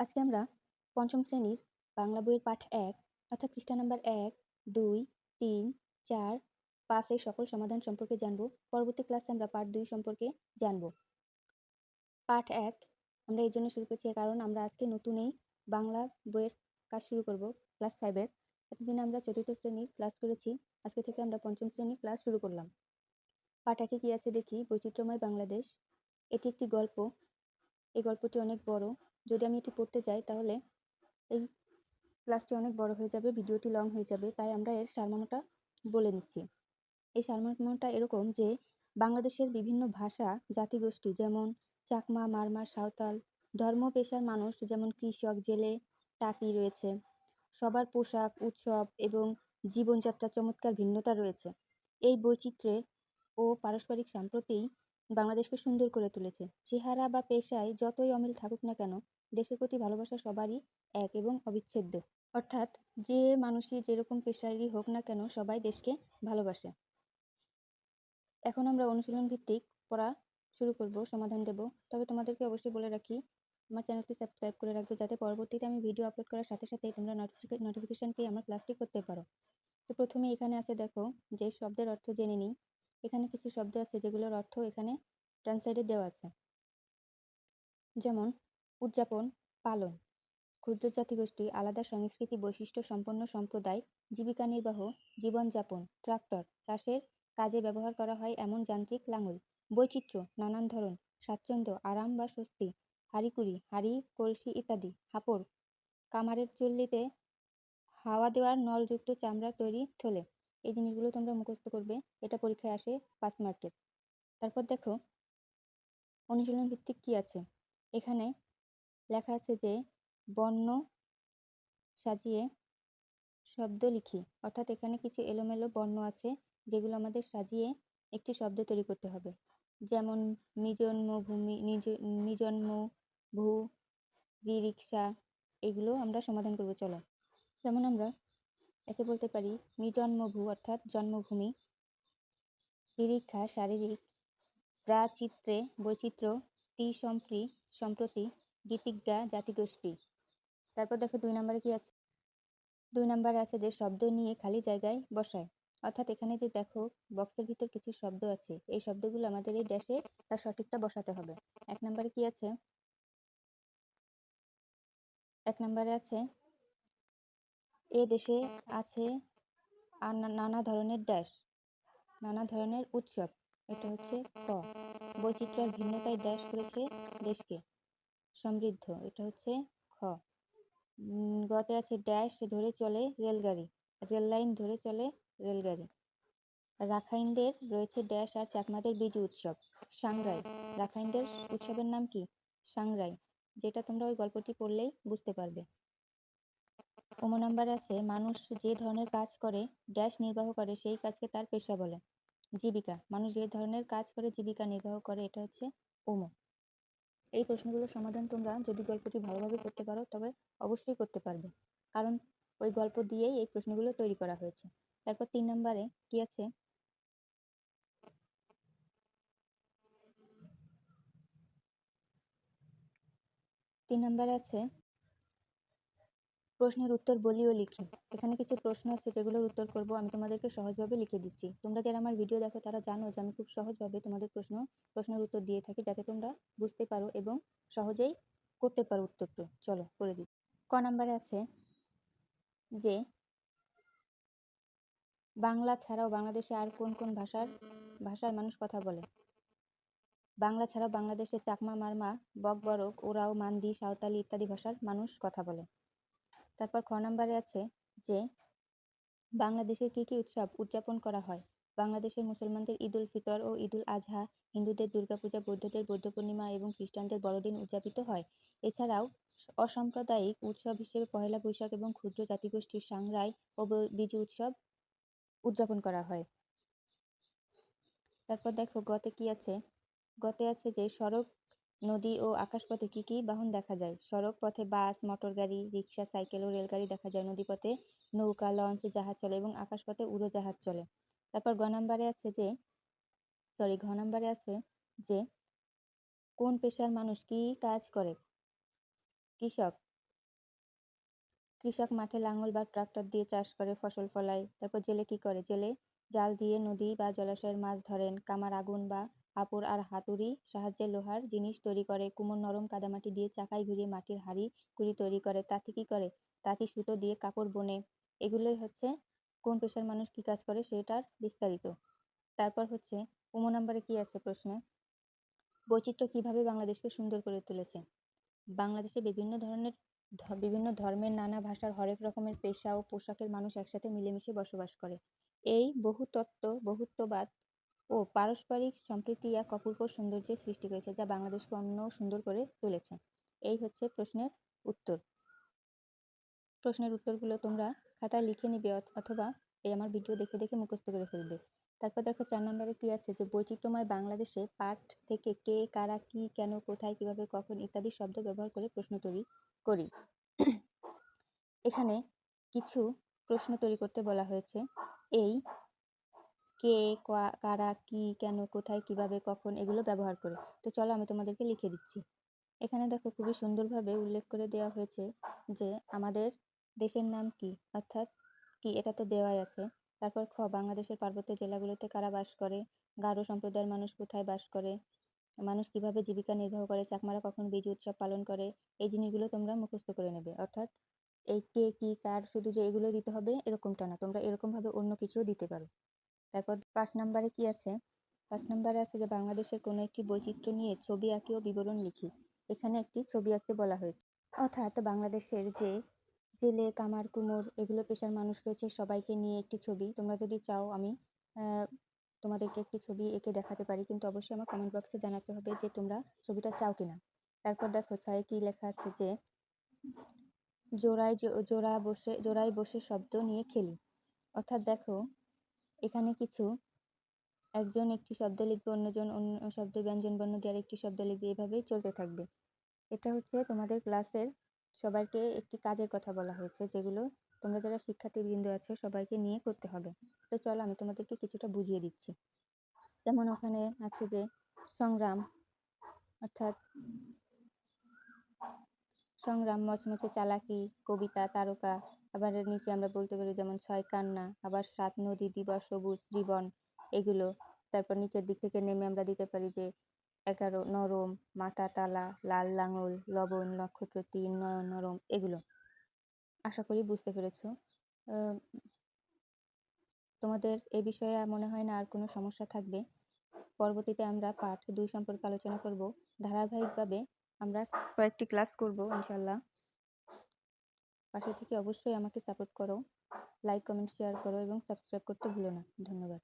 আজকে আমরা পঞ্চম শ্রেণীর বাংলা বইয়ের পাঠ ১ অর্থাৎ পৃষ্ঠা নাম্বার ১, ২, ৩, ৪, ৫ এর সকল সমাধান সম্পর্কে জানব। পরবর্তী ক্লাসে আমরা পাঠ ২ সম্পর্কে জানব। পাঠ ১ আমরা এই জন্য শুরু করছি কারণ আমরা আজকে নতুন এই বাংলা বইয়ের কাজ শুরু করব ক্লাস 5 এর। এতদিন আমরা চতুর্থ শ্রেণীর ক্লাস করেছি, আজকে থেকে আমরা পঞ্চম শ্রেণীর ক্লাস শুরু করলাম। পাঠ ১ এ কি আছে দেখি। বৈচিত্র্যময় বাংলাদেশ। এটি একটি গল্প। এই গল্পটি অনেক বড়। যদি আমি এটি পড়তে যাই তাহলে এই ক্লাসটি অনেক বড় হয়ে যাবে, ভিডিওটি লং হয়ে যাবে, তাই আমরা এর সারমর্মটা বলে নিচ্ছি। এই সারমর্মটা এরকম যে বাংলাদেশের বিভিন্ন ভাষা জাতিগোষ্ঠী যেমন চাকমা, মারমা, সাঁওতাল, ধর্ম পেশার মানুষ যেমন কৃষক, জেলে, তাঁতি রয়েছে। সবার পোশাক, উৎসব এবং জীবনযাত্রার চমৎকার ভিন্নতা রয়েছে। এই বৈচিত্র্যে ও পারস্পরিক সম্প্রীতিই বাংলাদেশকে সুন্দর করে তুলেছে। চেহারা বা পেশায় যতই অমিল থাকুক না কেন, দেশের প্রতি ভালোবাসা সবারই এক এবং অবিচ্ছেদ্য। অর্থাৎ যে মানুষই যেরকম পেশারই হোক না কেন সবাই দেশকে ভালোবাসে। এখন আমরা অনুশীলন ভিত্তিক পড়া শুরু করব, সমাধান দেব। তবে তোমাদেরকে অবশ্যই বলে রাখি আমার চ্যানেলটি সাবস্ক্রাইব করে রাখবে যাতে পরবর্তীতে আমি ভিডিও আপলোড করার সাথে সাথেই তোমরা নোটিফিকেশন পেয়ে আমার ক্লাসটি করতে পারো। তো প্রথমে এখানে আছে দেখো যে শব্দের অর্থ জেনে নিই। এখানে কিছু শব্দ আছে যেগুলোর অর্থ এখানে ডান সাইডে দেওয়া আছে। যেমন উদযাপন, পালন। ক্ষুদ্র জাতিগোষ্ঠী, আলাদা সংস্কৃতি বৈশিষ্ট্য সম্পন্ন সম্প্রদায়, জীবিকা নির্বাহ, জীবনযাপন, ট্রাক্টর, চাষের কাজে ব্যবহার করা হয় এমন যান্ত্রিক লাঙল। বৈচিত্র্য, নানান ধরন, স্বাচ্ছন্দ্য, আরাম বা স্বস্তি, হাঁড়িকুড়ি, হাঁড়ি, কলসি ইত্যাদি। হাপড়, কামারের চুল্লিতে হাওয়া দেওয়ার নলযুক্ত চামড়ার তৈরি থলে। এই জিনিসগুলো তোমরা মুখস্থ করবে, এটা পরীক্ষায় আসে 5 মার্কের। তারপর দেখো অনুশীলন ভিত্তিক কি আছে। এখানে লেখা আছে যে বর্ণ সাজিয়ে শব্দ লিখি। অর্থাৎ এখানে কিছু এলোমেলো বর্ণ আছে যেগুলো আমাদের সাজিয়ে একটি শব্দ তৈরি করতে হবে। যেমন নিজন্মভূমি, নিজন্ম, ভূ, রিক্সা, এগুলো আমরা সমাধান করবো। চলো, যেমন আমরা একে বলতে পারি নিজন্মভূ অর্থাৎ জন্মভূমি, রিক্সা শারীরিক, প্রাচিত্রে বৈচিত্র্য, সম্প্রতি, গীতিজ্ঞা জাতিগোষ্ঠী। তারপর দেখো 2 নম্বরে কি আছে। 2 নম্বরে আছে যে শব্দ নিয়ে খালি জায়গায় বসায়। অর্থাৎ এখানে যে দেখো বক্সের ভিতর কিছু শব্দ আছে, এই শব্দগুলো আমাদের এই ড্যাশে তার সঠিকটা বসাতে হবে। 1 নম্বরে কি আছে? 1 নম্বরে আছে এ দেশে আছে নানা ধরনের ড্যাশ, নানা ধরনের উৎসব। এটা হচ্ছে ক। বৈচিত্র্য আর ভিন্নতায় ড্যাশ করেছে দেশকে সমৃদ্ধ। এটা হচ্ছে খ। গতে আছে ড্যাশ ধরে চলে রেলগাড়ি, রেল লাইন ধরে চলে রেলগাড়ি। রাখাইনদের রয়েছে ড্যাশ আর চাকমাদের বিজু উৎসব, সাংরাই। রাখাইনদের উৎসবের নাম কি? সাংরাই, যেটা তোমরা ওই গল্পটি পড়লেই বুঝতে পারবে। নম্বরে আছে মানুষ যে ধরনের কাজ করে ড্যাশ নির্বাহ করে সেই কাজকে তার পেশা বলে। জীবিকা, মানুষ যে ধরনের কাজ করে জীবিকা নির্বাহ করে, এটা হচ্ছে ওমো। এই প্রশ্নগুলোর সমাধান তোমরা যদি গল্পটি ভালোভাবে করতে পারো তবে অবশ্যই করতে পারবে, কারণ ওই গল্প দিয়েই এই প্রশ্নগুলো তৈরি করা হয়েছে। তারপর 3 নম্বরে কি আছে? 3 নম্বরে আছে প্রশ্নের উত্তর বলি ও লিখি। এখানে কিছু প্রশ্ন আছে যেগুলোর উত্তর করব, আমি তোমাদেরকে সহজভাবে লিখে দিচ্ছি। তোমরা যারা আমার ভিডিও দেখো তারা জানো যে আমি খুব সহজভাবে তোমাদের প্রশ্নের উত্তর দিয়ে থাকি যাতে তোমরা বুঝতে পারো এবং সহজেই করতে পারো উত্তরটা। চলো করে দিই। ক নম্বরে আছে যে বাংলা ছাড়াও বাংলাদেশে আর কোন কোন ভাষায় মানুষ কথা বলে? বাংলা ছাড়াও বাংলাদেশে চাকমা, মারমা, বকবরক, ওরাও, মান্দি, সাঁওতালি ইত্যাদি ভাষার মানুষ কথা বলে। তারপর খ নম্বরে আছে যে বাংলাদেশের কি কি উৎসব উদযাপন করা হয়? বাংলাদেশের মুসলমানদের ঈদ উল ফিতর ও ঈদ উল আজহা, হিন্দুদের দুর্গাপূজা, বৌদ্ধদের বৌদ্ধ পূর্ণিমা এবং খ্রিস্টানদের বড়দিন উদযাপিত হয়। এছাড়াও অসাম্প্রদায়িক উৎসব হিসেবে পহেলা বৈশাখ এবং ক্ষুদ্র জাতিগোষ্ঠীর সাংরাই ও বিজু উৎসব উদযাপন করা হয়। তারপর দেখো গতে কি আছে। গতে আছে যে সড়ক, নদী ও আকাশপথে কি কি বাহন দেখা যায়? সড়ক পথে বাস, মোটর গাড়ি, রিক্সা, সাইকেল ও রেলগাড়ি দেখা যায়। নদীপথে নৌকা, লঞ্চ, জাহাজ চলে এবং আকাশপথে উড়োজাহাজ চলে। তারপর ঘ নম্বরে আছে যে কোন পেশার মানুষ কি কাজ করে? কৃষক। কৃষক মাঠে লাঙল বা ট্রাক্টর দিয়ে চাষ করে, ফসল ফলায়। তারপর জেলে কি করে? জেলে জাল দিয়ে নদী বা জলাশয়ের মাছ ধরেন। কামার আগুন বা হাপড় আর হাতুড়ি সাহায্যে লোহার জিনিস তৈরি করে। কুমোর নরম কাদামাটি দিয়ে চাকায় ঘুরিয়ে মাটির হাঁড়ি কুড়ি তৈরি করে। তাঁতি কি করে? তাঁতি সুতো দিয়ে কাপড় বোনে। এগুলোই হচ্ছে কোন পেশার মানুষ কি কাজ করে সেটার বিস্তারিত। তারপর হচ্ছে নাম্বারে কি আছে প্রশ্নে? বৈচিত্র্য কিভাবে বাংলাদেশকে সুন্দর করে তুলেছে? বাংলাদেশে বিভিন্ন ধর্মের, নানা ভাষার, হরেক রকমের পেশা ও পোশাকের মানুষ একসাথে মিলেমিশে বসবাস করে। এই বহুত্ববাদ ও পারস্পরিক সম্প্রীতি এক অপূর্ব সৌন্দর্যের সৃষ্টি করেছে, যা বাংলাদেশকে অন্য সুন্দর করে তুলেছে। এই হচ্ছে প্রশ্নের উত্তর। প্রশ্নের উত্তরগুলো তোমরা খাতায় লিখে নিবে অথবা এই আমার ভিডিও দেখে দেখে মুখস্থ করে ফেলবে। তারপর দেখো 4 নম্বরে কি আছে, যে বৈচিত্র্যময় বাংলাদেশে পাঠ থেকে কে, কারা, কি, কেন, কোথায়, কিভাবে, কখন ইত্যাদি শব্দ ব্যবহার করে প্রশ্ন তৈরি করি। এখানে কিছু প্রশ্ন তৈরি করতে বলা হয়েছে। এই কে, কারা, কি, কেন, কোথায়, কিভাবে, কখন এগুলো ব্যবহার করে। তো চলো আমি তোমাদেরকে লিখে দিচ্ছি। এখানে দেখো খুবই সুন্দরভাবে উল্লেখ করে দেওয়া হয়েছে যে আমাদের দেশের নাম কি, অর্থাৎ কি, এটা তো দেওয়াই আছে। তারপর খ, বাংলাদেশের পার্বত্য জেলাগুলোতে কারা বাস করে, গারো সম্প্রদায়ের মানুষ কোথায় বাস করে, মানুষ কিভাবে জীবিকা নির্বাহ করে, চাকমারা কখন বিজু উৎসব পালন করে। এই জিনিসগুলো তোমরা মুখস্থ করে নেবে। অর্থাৎ এই কে, কি, কার শুধু যে এগুলো দিতে হবে এরকমটা না, তোমরা এরকম ভাবে অন্য কিছুও দিতে পারো। তারপর 5 নম্বরে কি আছে? 5 নম্বরে আছে যে বাংলাদেশের কোনো একটি বৈচিত্র্য নিয়ে ছবি আঁকি ও বিবরণ লিখি। এখানে একটি ছবি আঁকতে বলা হয়েছে। অর্থাৎ বাংলাদেশের যে জেলে, কামার, কুমোর এগুলো পেশার মানুষ রয়েছে সবাইকে নিয়ে একটি ছবি। তোমরা যদি চাও আমি তোমাদেরকে একটি ছবি এঁকে দেখাতে পারি, কিন্তু অবশ্যই আমার কমেন্ট বক্সে জানাতে হবে যে তোমরা ছবিটা চাও কিনা। তারপর দেখো 6 কি লেখা আছে, যে জোড়ায় বসে শব্দ নিয়ে খেলি। অর্থাৎ দেখো এখানে কিছু, একজন একটি শব্দ লিখবে, অন্যজন অন্য শব্দ ব্যঞ্জন বর্ণ দিয়ে আরেকটি শব্দ লিখবে, এভাবেই চলতে থাকবে। এটা হচ্ছে তোমাদের ক্লাসের সবাইকে একটি কাজের কথা বলা হয়েছে, যেগুলো তোমরা যারা শিক্ষার্থীবৃন্দ আছো সবাইকে নিয়ে করতে হবে। তো চলো আমি তোমাদেরকে কিছুটা বুঝিয়ে দিচ্ছি। যেমন ওখানে আছে যে সংগ্রাম, অর্থাৎ সংগ্রাম, মচমচে চালাকি, কবিতা, তারকা। আবার নিচে আমরা বলতে পারি যেমন 6 কান্না, আবার 7 নদী, দিবস, সবুজ, জীবন এগুলো। তারপর নিচের দিক থেকে নেমে আমরা দিতে পারি যে 11 নরম, মাথা তালা, লাল লাঙল, লবণ, নক্ষত্র 3, নয়ন নরম এগুলো। আশা করি বুঝতে পেরেছো। তোমাদের এ বিষয়ে মনে হয় না আর কোনো সমস্যা থাকবে। পরবর্তীতে আমরা পার্ট 2 সম্পর্কে আলোচনা করব। ধারাবাহিকভাবে আমরা কয়েকটি ক্লাস করব ইনশাল্লাহ। পাশে থেকে অবশ্যই আমাকে সাপোর্ট করো, লাইক, কমেন্ট, শেয়ার করো এবং সাবস্ক্রাইব করতে ভুলো না। ধন্যবাদ।